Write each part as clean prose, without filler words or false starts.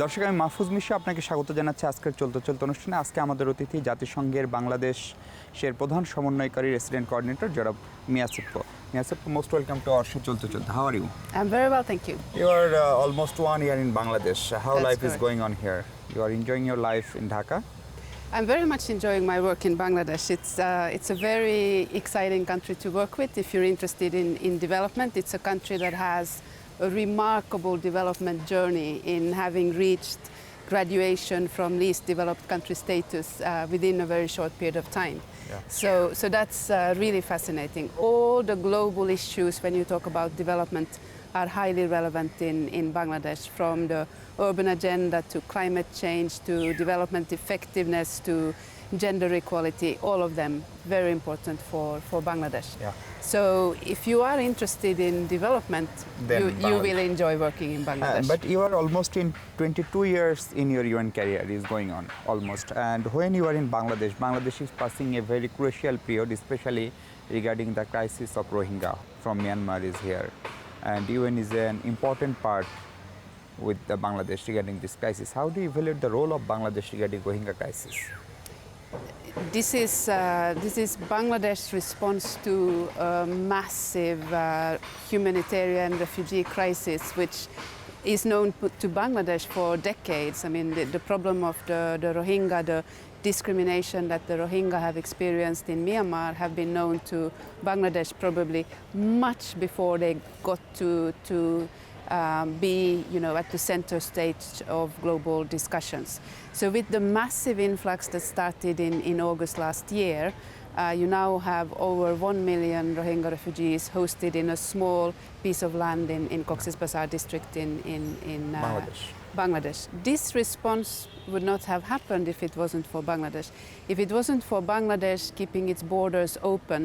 দর্শক, আমি মাহফুজ মিশা আপনাকে স্বাগত জানাচ্ছি আজকের চলতে চলতে অনুষ্ঠানে। আজকে আমাদের অতিথি জাতিসংঘের বাংলাদেশের প্রধান সমন্বয়কারী রেসিডেন্ট কোঅর্ডিনেটর জনাব Mia Seppo. Mia Seppo, most welcome to our show চলতে চলতে। How are you? I'm very well, thank you. You are almost 1 year in Bangladesh. How That's life is correct. going on here? You are enjoying your life in Dhaka? I'm very much enjoying my work in Bangladesh. It's a very exciting country to work with. If you're interested in development, it's a country that has a remarkable development journey in having reached graduation from least developed country status within a very short period of time. Yeah. So that's really fascinating. All the global issues when you talk about development are highly relevant in Bangladesh, from the urban agenda to climate change to development effectiveness to gender equality, all of them very important for Bangladesh. Yeah. So if you are interested in development, Then you Bangladesh. will enjoy working in Bangladesh. But you are almost in 22 years in your UN career is going on almost. And when you are in Bangladesh, Bangladesh is passing a very crucial period, especially regarding the crisis of Rohingya from Myanmar is here. And UN is an important part with the Bangladesh regarding this crisis. How do you evaluate the role of Bangladesh regarding Rohingya crisis? This is Bangladesh's response to a massive humanitarian refugee crisis, which is known to Bangladesh for decades. I mean, the problem of the Rohingya, the discrimination that the Rohingya have experienced in Myanmar have been known to Bangladesh probably much before they got to be, at the center stage of global discussions. So with the massive influx that started in August last year, you now have over 1 million Rohingya refugees hosted in a small piece of land in Cox's Bazar district in Bangladesh. This response would not have happened if it wasn't for Bangladesh. If it wasn't for Bangladesh keeping its borders open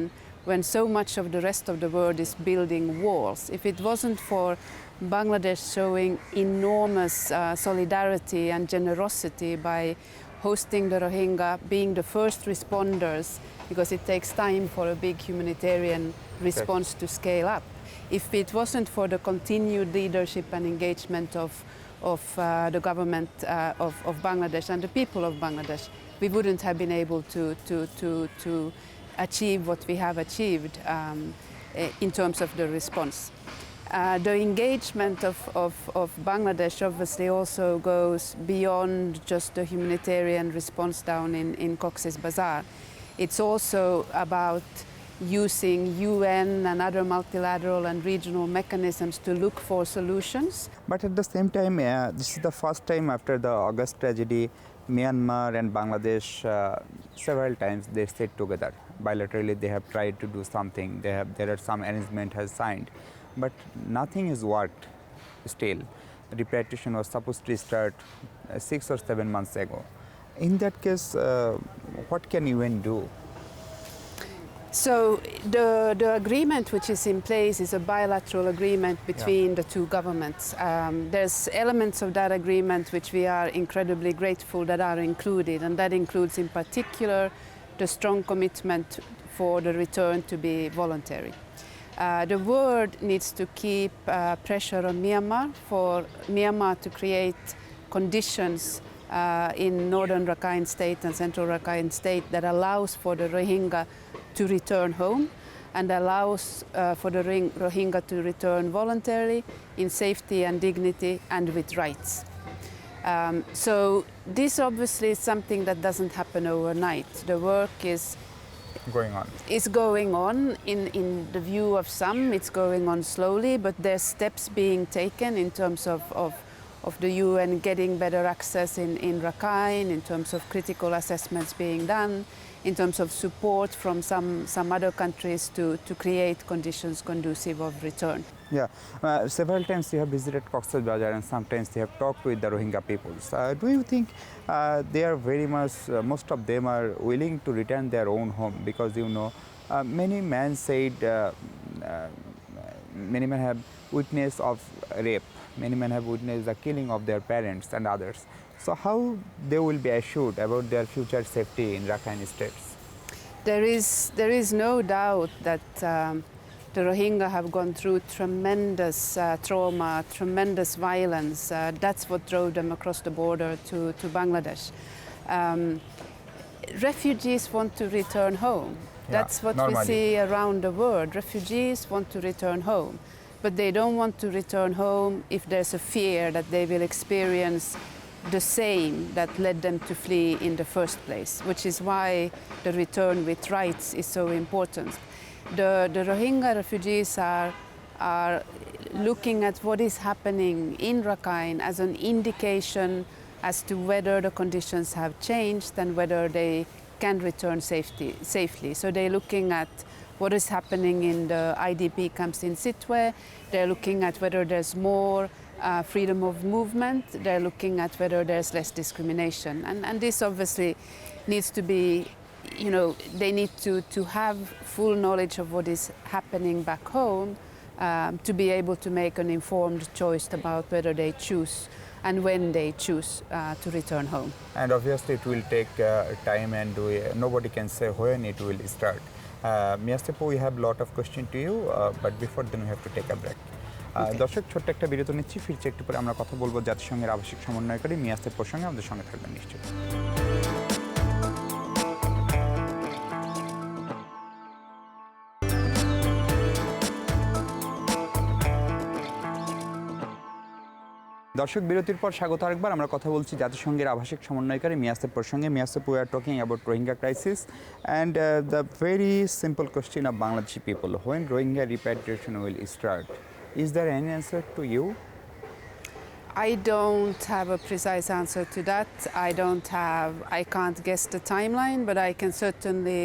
when so much of the rest of the world is building walls, if it wasn't for Bangladesh showing enormous solidarity and generosity by hosting the Rohingya, being the first responders, because it takes time for a big humanitarian response to scale up. If it wasn't for the continued leadership and engagement of the government of Bangladesh and the people of Bangladesh, we wouldn't have been able to achieve what we have achieved in terms of the response. The engagement of Bangladesh obviously also goes beyond just the humanitarian response down in Cox's Bazar. It's also about using UN and other multilateral and regional mechanisms to look for solutions. But at the same time, this is the first time after the August tragedy, Myanmar and Bangladesh several times they stayed together. Bilaterally they have tried to do something. There are some arrangement has signed, but nothing has worked still. Repatriation was supposed to start 6 or 7 months ago. In that case, what can UN do? So the agreement which is in place is a bilateral agreement between the two governments. There's elements of that agreement which we are incredibly grateful that are included, and that includes in particular the strong commitment for the return to be voluntary. The world needs to keep pressure on Myanmar for Myanmar to create conditions in northern Rakhine State and central Rakhine State that allows for the Rohingya to return home and allows for the Rohingya to return voluntarily in safety and dignity and with rights. So this obviously is something that doesn't happen overnight. The work is going on. In the view of some, it's going on slowly, but there's steps being taken in terms of the UN getting better access in Rakhine, in terms of critical assessments being done, in terms of support from some other countries to create conditions conducive of return. Yeah, several times you have visited Cox's Bazar and sometimes you have talked with the Rohingya peoples. Do you think they are very much, most of them are willing to return their own home? Because many men said, many men have witness of rape, many men have witnessed the killing of their parents and others. So how they will be assured about their future safety in Rakhine states? There is no doubt that the Rohingya have gone through tremendous trauma, tremendous violence. That's what drove them across the border to Bangladesh. Refugees want to return home. That's what normally. we see around the world. Refugees want to return home, but they don't want to return home if there's a fear that they will experience the same that led them to flee in the first place, which is why the return with rights is so important. The Rohingya refugees are looking at what is happening in Rakhine as an indication as to whether the conditions have changed and whether they can return safely. So they're looking at what is happening in the IDP camps in Sitwe. They're looking at whether there's more freedom of movement. They're looking at whether there's less discrimination. And this obviously needs to be, they need to have full knowledge of what is happening back home to be able to make an informed choice about whether they choose and when they choose to return home. And obviously it will take time, and nobody can say when it will start. Miastepo, we have a lot of questions to you, but before then we have to take a break. দর্শক ছোট্ট একটা বিরতি নিচ্ছি, ফিরছি একটু পরে আমরা কথা বলবো জাতিসংঘের আবাসিক সমন্বয়কারী মিয়াস্তেপোর সঙ্গে। আমাদের সঙ্গে থাকবেন নিশ্চয়ই। দর্শক বিরতির পর স্বাগত আরেকবার। আমরা কথা বলছি জাতিসংঘের আবাসিক সমন্বয়কারী মিয়াস্তেপোর সঙ্গে। মিয়াস্তেপো, we are talking about Rohingya crisis and the very simple question of Bangladeshi people, when Rohingya repatriation will start? Is there any answer to you? I don't have a precise answer to that. I can't guess the timeline, but I can certainly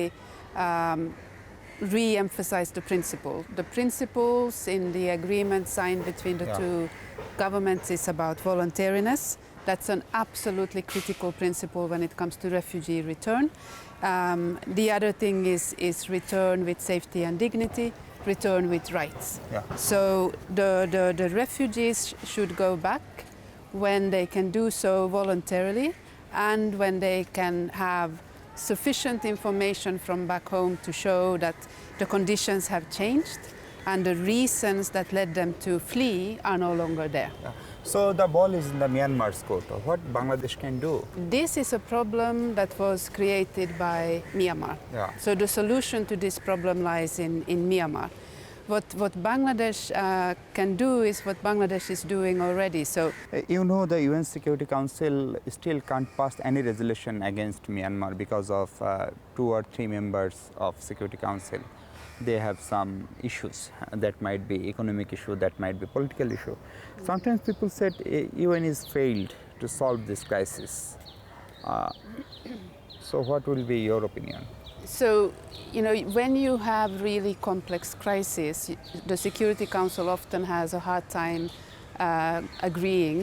re-emphasize the principle. The principles in the agreement signed between the two governments is about voluntariness. That's an absolutely critical principle when it comes to refugee return. The other thing is return with safety and dignity, return with rights. So the refugees should go back when they can do so voluntarily and when they can have sufficient information from back home to show that the conditions have changed and the reasons that led them to flee are no longer there. So the ball is in the Myanmar's court. What Bangladesh can do? This is a problem that was created by Myanmar. So the solution to this problem lies in Myanmar. What Bangladesh can do is what Bangladesh is doing already. So the UN Security Council still can't pass any resolution against Myanmar because of 2 or 3 members of Security Council. They have some issues that might be economic issue, that might be political issue. Sometimes people said UN is failed to solve this crisis. So what will be your opinion? So, when you have really complex crises, the Security Council often has a hard time agreeing,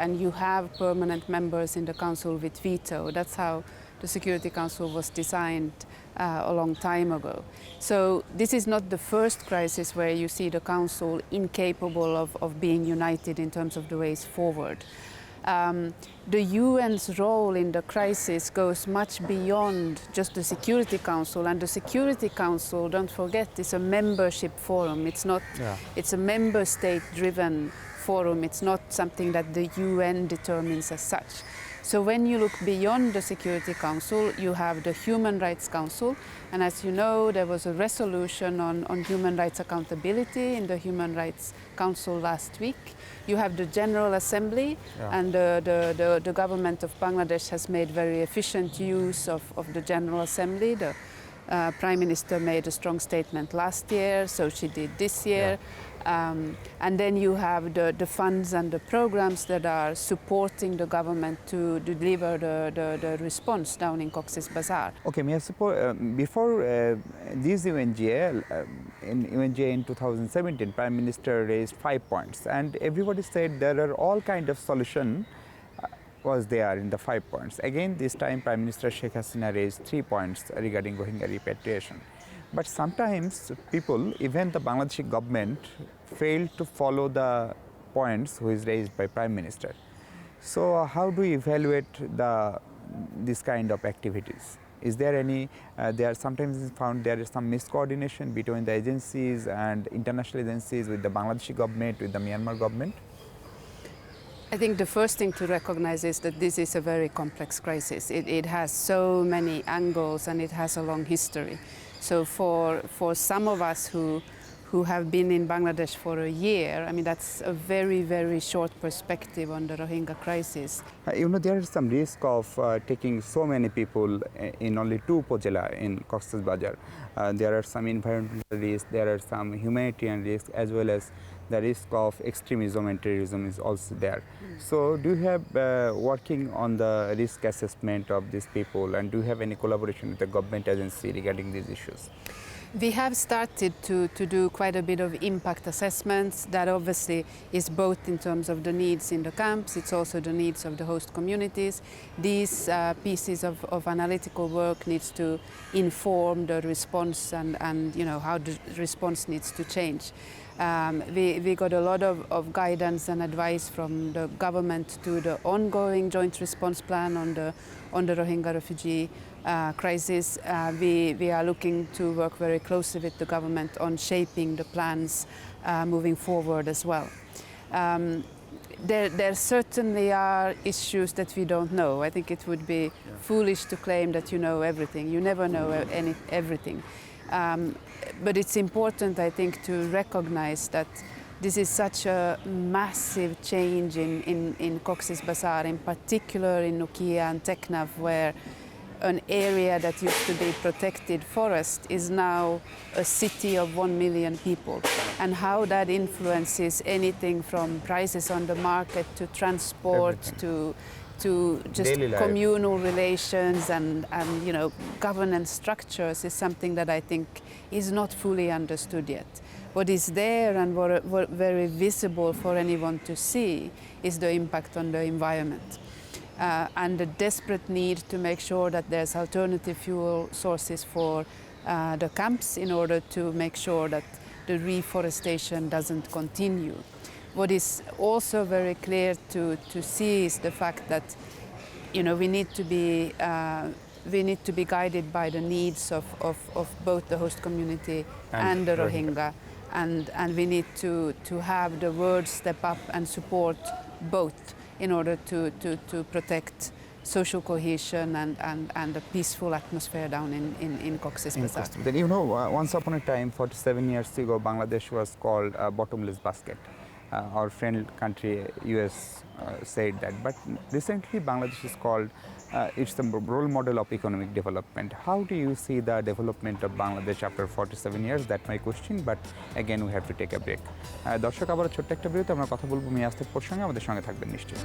and you have permanent members in the Council with veto. That's how the Security Council was designed a long time ago. So this is not the first crisis where you see the Council incapable of being united in terms of the ways forward. The UN's role in the crisis goes much beyond just the Security Council, and the Security Council, don't forget, is a membership forum. It's a member state driven forum. It's not something that the UN determines as such. So when you look beyond the Security Council, you have the Human Rights Council, and as you know, there was a resolution on human rights accountability in the Human Rights Council last week. You have the General Assembly, and the government of Bangladesh has made very efficient use of the General Assembly. The Prime Minister made a strong statement last year, so she did this year. And then you have the funds and the programs that are supporting the government to deliver the response down in Cox's Bazar. Okay, before this UNGA, in UNGA in 2017, Prime Minister raised 5 points, and everybody said there are all kind of solution was there in the 5 points. Again, this time Prime Minister Sheikh Hasina raised 3 points regarding Rohingya repatriation. But sometimes people, even the Bangladeshi government, fail to follow the points which is raised by Prime Minister. So how do you evaluate this kind of activities? Is there any, there are sometimes found there is some miscoordination between the agencies and international agencies with the Bangladeshi government, with the Myanmar government? I think the first thing to recognize is that this is a very complex crisis. It has so many angles and it has a long history. So for some of us who have been in Bangladesh for a year, I mean, that's a very, very short perspective on the Rohingya crisis. You know, there is some risk of taking so many people in only 2 upazila in Cox's Bazar. There are some environmental risks, there are some humanitarian risks, as well as the risk of extremism and terrorism is also there. So do you have working on the risk assessment of these people, and do you have any collaboration with the government agency regarding these issues? We have started to do quite a bit of impact assessments. That obviously is both in terms of the needs in the camps, it's also the needs of the host communities. These pieces of analytical work needs to inform the response and you know, how the response needs to change. We got a lot of guidance and advice from the government to the ongoing joint response plan on the Rohingya refugee crisis. We are looking to work very closely with the government on shaping the plans moving forward as well. There certainly are issues that we don't know. I think it would be foolish to claim that you know everything. You never know everything. But it's important, I think, to recognize that this is such a massive change in Cox's Bazar, in particular in Nukia and Teknaf, where an area that used to be protected forest is now a city of 1 million people, and how that influences anything from prices on the market to transport to just communal relations and you know, governance structures is something that I think is not fully understood yet. What is there and what very visible for anyone to see is the impact on the environment. And the desperate need to make sure that there's alternative fuel sources for the camps in order to make sure that the reforestation doesn't continue. What is also very clear to see is the fact that, you know, we need to be guided by the needs of both the host community and the Rohingya, and we need to have the world step up and support both in order to protect social cohesion and a peaceful atmosphere down in Cox's Bazar. Then, you know, once upon a time, 47 years ago, Bangladesh was called a bottomless basket. Our friend country, US, said that. But recently, Bangladesh is called, it's the role model of economic development. How do you see the development of Bangladesh after 47 years? That's my question, but again, we have to take a break. দর্শক, আবার ছোট্ট একটা বিরতি, আমরা কথা বলবো মিয়াস্তেকপুর সঙ্গে, আমাদের সঙ্গে থাকবেন নিশ্চয়ই।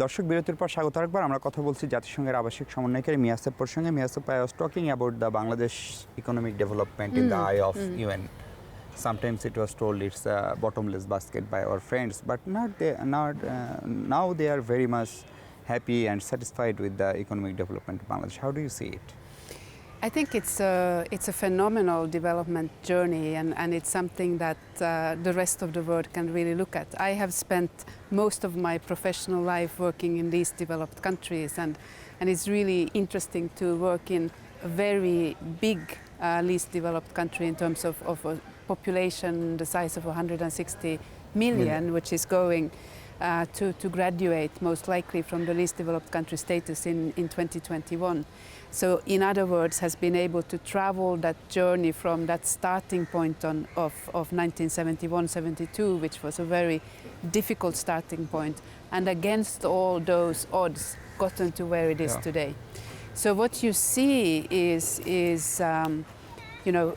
দর্শক, বিরতির পর স্বাগত আরেকবার। আমরা কথা বলছি জাতিসংঘের আবাসিক সমন্বয়কারী মিয়াস্তেকপুর সঙ্গে। মিয়াস্তেকপুর, I was talking about the Bangladesh economic development in the eye of UN. Sometimes it was told it's a bottomless basket by our friends, but now they are very much happy and satisfied with the economic development of Bangladesh. How do you see it? I think it's a phenomenal development journey, and it's something that the rest of the world can really look at. I have spent most of my professional life working in least developed countries, and it's really interesting to work in a very big least developed country in terms of a population the size of 160 million, which is going to graduate most likely from the least developed country status in 2021. So in other words, has been able to travel that journey from that starting point of 1971-72, which was a very difficult starting point, and against all those odds gotten to where it is today. So what you see is you know,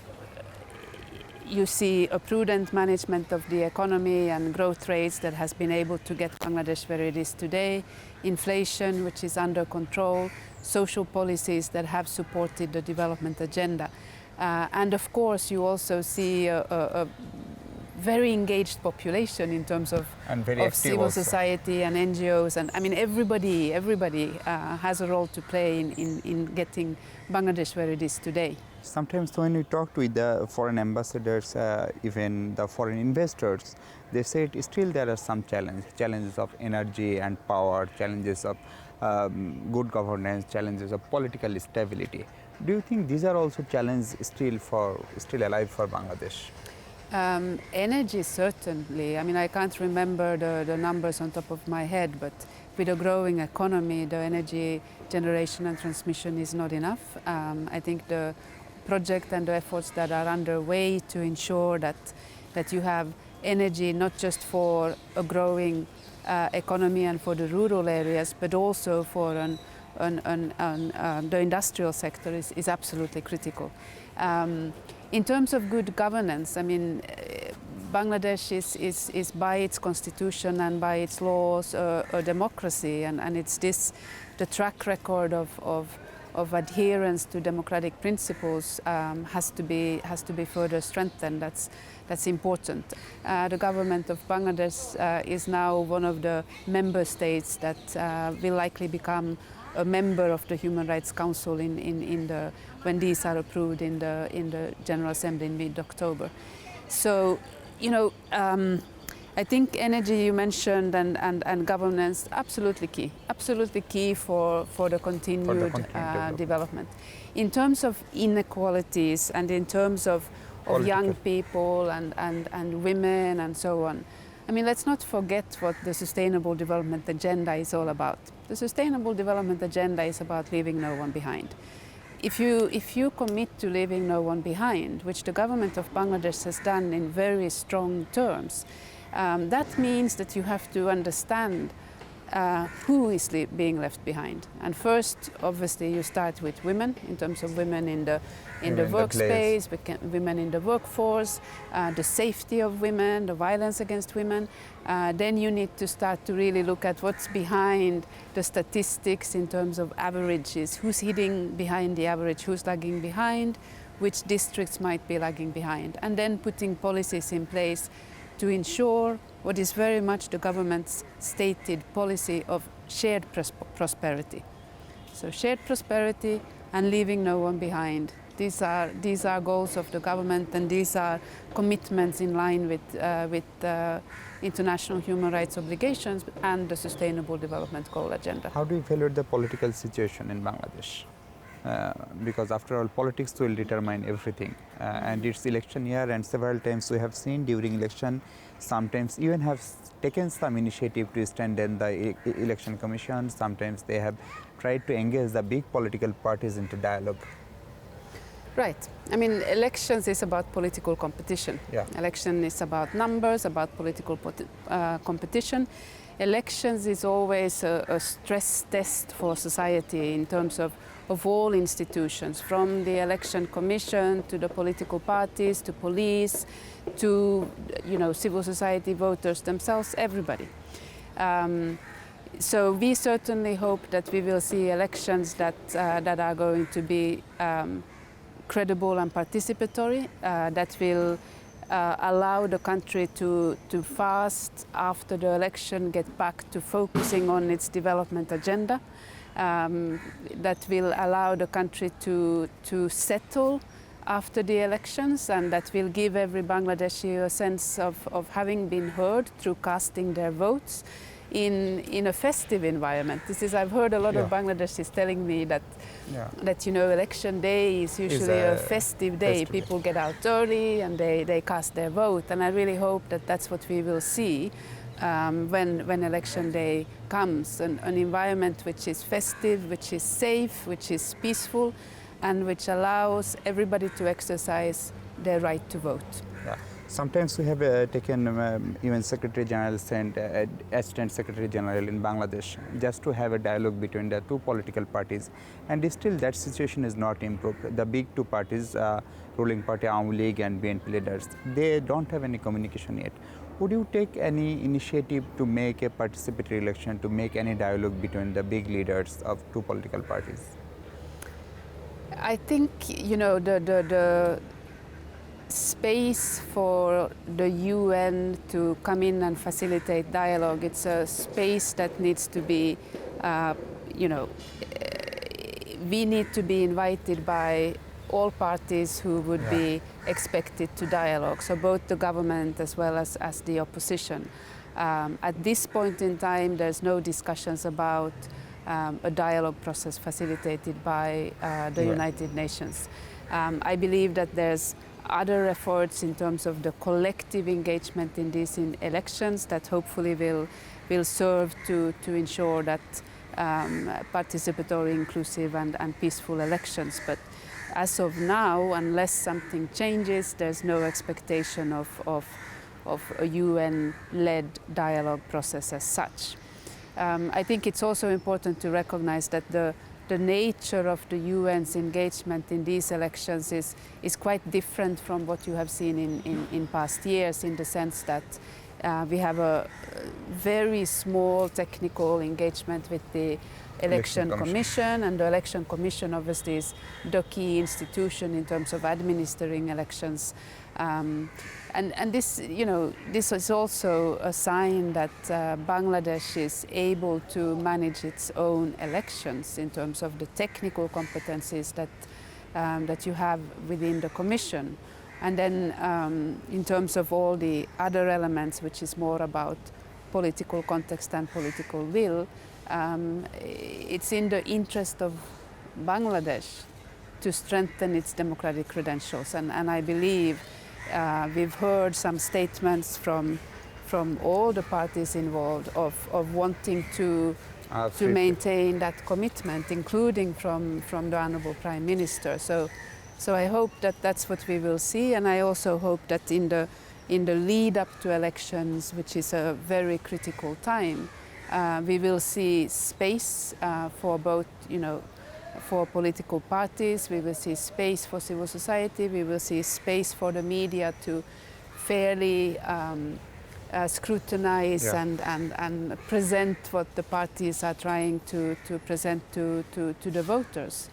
you see a prudent management of the economy and growth rates that has been able to get Bangladesh where it is today, inflation which is under control, social policies that have supported the development agenda. And of course you also see a very engaged population in terms of, And very active civil also. society and NGOs, and I mean everybody has a role to play in getting Bangladesh where it is today. Sometimes when we talked with the foreign ambassadors, even the foreign investors, they said still there are some challenges of energy and power, challenges of good governance, challenges of political stability. Do you think these are also challenges still alive for Bangladesh? Energy, certainly. I mean, I can't remember the numbers on top of my head, but with a growing economy, the energy generation and transmission is not enough. I think the project and the efforts that are underway to ensure that you have energy not just for a growing economy and for the rural areas, but also for the industrial sector is absolutely critical. In terms of good governance, I mean, Bangladesh is by its constitution and by its laws a democracy, and it's the track record of adherence to democratic principles has to be further strengthened. That's important. The government of Bangladesh is now one of the member states that will likely become a member of the Human Rights Council when these are approved in the General Assembly in mid-October. So, you know, I think energy you mentioned and governance absolutely key for the continued development. In terms of inequalities and in terms of young people and women and so on, I mean, let's not forget what the Sustainable Development Agenda is all about. The Sustainable Development Agenda is about leaving no one behind. If you commit to leaving no one behind, which the government of Bangladesh has done in very strong terms, that means that you have to understand who is being left behind. And first, obviously, you start with women, in terms of women in the workspace, women in the workforce, the safety of women, the violence against women. Then you need to start to really look at what's behind the statistics in terms of averages, who's hitting behind the average, who's lagging behind, which districts might be lagging behind, and then putting policies in place to ensure what is very much the government's stated policy of shared prosperity. So shared prosperity and leaving no one behind. These are goals of the government, and these are commitments in line with international human rights obligations and the Sustainable Development Goal agenda. How do you evaluate the political situation in Bangladesh? Because after all, politics will determine everything. And it's election year, and several times we have seen during election, sometimes even have taken some initiative to strengthen the election commission. Sometimes they have tried to engage the big political parties into dialogue. Right. I mean, elections is about political competition. Yeah. Election is about numbers, about political competition. Elections is always a stress test for society in terms of all institutions, from the election commission to the political parties to police to civil society, voters themselves, everybody. So we certainly hope that we will see elections that are going to be credible and participatory, that will allow the country to fast after the election get back to focusing on its development agenda, that will allow the country to settle after the elections, and that will give every Bangladeshi a sense of having been heard through casting their votes in a festive environment. I've heard a lot of Bangladeshis telling me that election day is usually a festive day. People get out early and they cast their vote, and I really hope that that's what we will see when election day comes, an environment which is festive, which is safe, which is peaceful, and which allows everybody to exercise their right to vote. Yeah. Sometimes we have taken even Secretary General and Assistant Secretary General in Bangladesh just to have a dialogue between the two political parties, and still that situation is not improved. The big two parties, ruling party Awami League and BNP leaders, they don't have any communication yet. Would you take any initiative to make a participatory election, to make any dialogue between the big leaders of two political parties? I think space for the UN to come in and facilitate dialogue. It's a space that needs to be, we need to be invited by all parties who would be expected to dialogue, so both the government as well as the opposition. At this point in time, there's no discussions about a dialogue process facilitated by the United Nations. I believe that there's other efforts in terms of the collective engagement in these elections that hopefully will serve to ensure that participatory, inclusive and peaceful elections. But as of now, unless something changes, there's no expectation of a UN-led dialogue process as such. I think it's also important to recognize that the nature of the UN's engagement in these elections is quite different from what you have seen in past years, in the sense that we have a very small technical engagement with the Election Commission, and the Election Commission obviously is the key institution in terms of administering elections. And this, this is also a sign that Bangladesh is able to manage its own elections in terms of the technical competencies that you have within the Commission. And then in terms of all the other elements, which is more about political context and political will, it's in the interest of Bangladesh to strengthen its democratic credentials. And I believe we've heard some statements from all the parties involved of wanting to maintain that commitment, including from the Honourable Prime Minister. So I hope that that's what we will see, and I also hope that in the lead up to elections, which is a very critical time, we will see space for both, for political parties. We will see space for civil society. We will see space for the media to fairly scrutinize and present what the parties are trying to present to the voters.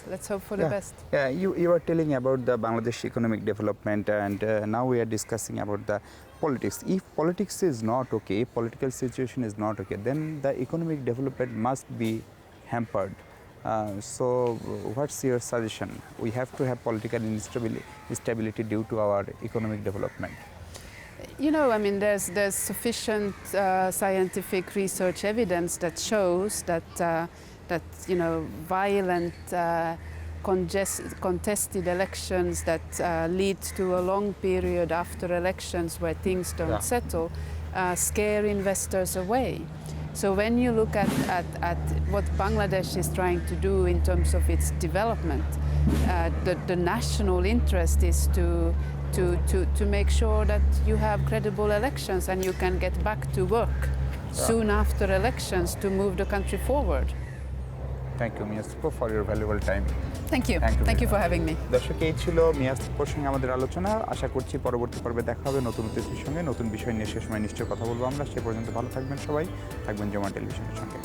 Let's hope for the best. Yeah, you were telling about the Bangladesh economic development, and now we are discussing about the politics. If politics is not okay, political situation is not okay, then the economic development must be hampered. So what's your suggestion? We have to have political instability due to our economic development. There's sufficient scientific research evidence that shows that violent contested elections that lead to a long period after elections where things don't settle scare investors away. So when you look at what Bangladesh is trying to do in terms of its development, the national interest is to make sure that you have credible elections and you can get back to work soon after elections to move the country forward. Thank you, Ms. for your valuable time. Thank you. Thank you for having me. দর্শক, এই ছিল মিয়াজপুর সঙ্গে আমাদের আলোচনা। আশা করছি পরবর্তী পর্বে দেখা হবে নতুন অতিথির সঙ্গে, নতুন বিষয় নিয়ে সে সময় নিশ্চয়ই কথা বলবো আমরা। সে পর্যন্ত ভালো থাকবেন সবাই, থাকবেন জমা টেলিভিশনের সঙ্গে।